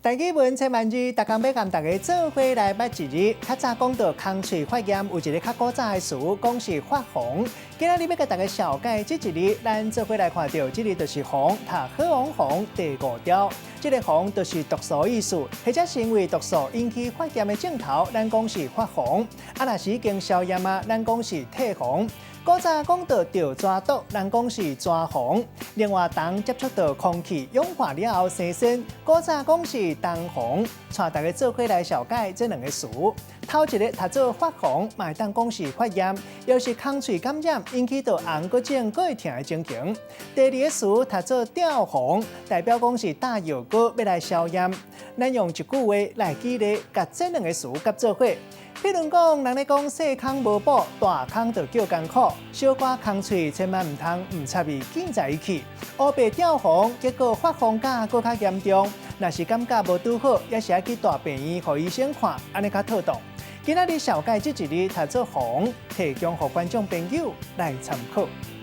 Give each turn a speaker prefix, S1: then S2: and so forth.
S1: 大语文千万字，大家要跟大家做伙来捌一日。较早讲到空喙发炎，有一个较古早的词，讲是发红。今仔日要甲大家小解这一日，咱做伙来看到，这日就是红，读好红红第五条。这个红就是毒素意思，或者是因为毒素引起发炎的症头，咱讲是发红。若是已经消炎啊，咱讲是退红。古早讲到着蛇毒，咱讲是蛇红。另外，当接触到空气氧化了后生成，古早讲是东红。带大家做伙来小解这两个词。头一个读做发红，嘛会当讲是发炎，又是空喙感染引起到红骨症、骨会痛的情形。第二个词读做吊红，代表讲是打药膏要来消炎。咱用一句话来举例，甲这两个词夹做伙。比如讲，人咧讲细空无补，大空就叫艰苦。小可空喙千万唔通唔插伊紧在一起。乌白吊红，结果发红甲更较严重。若是感觉无拄好，也是要去大病院，互医生看，安尼较妥当。今仔日小解这一日读做红，提供予观众朋友来参考。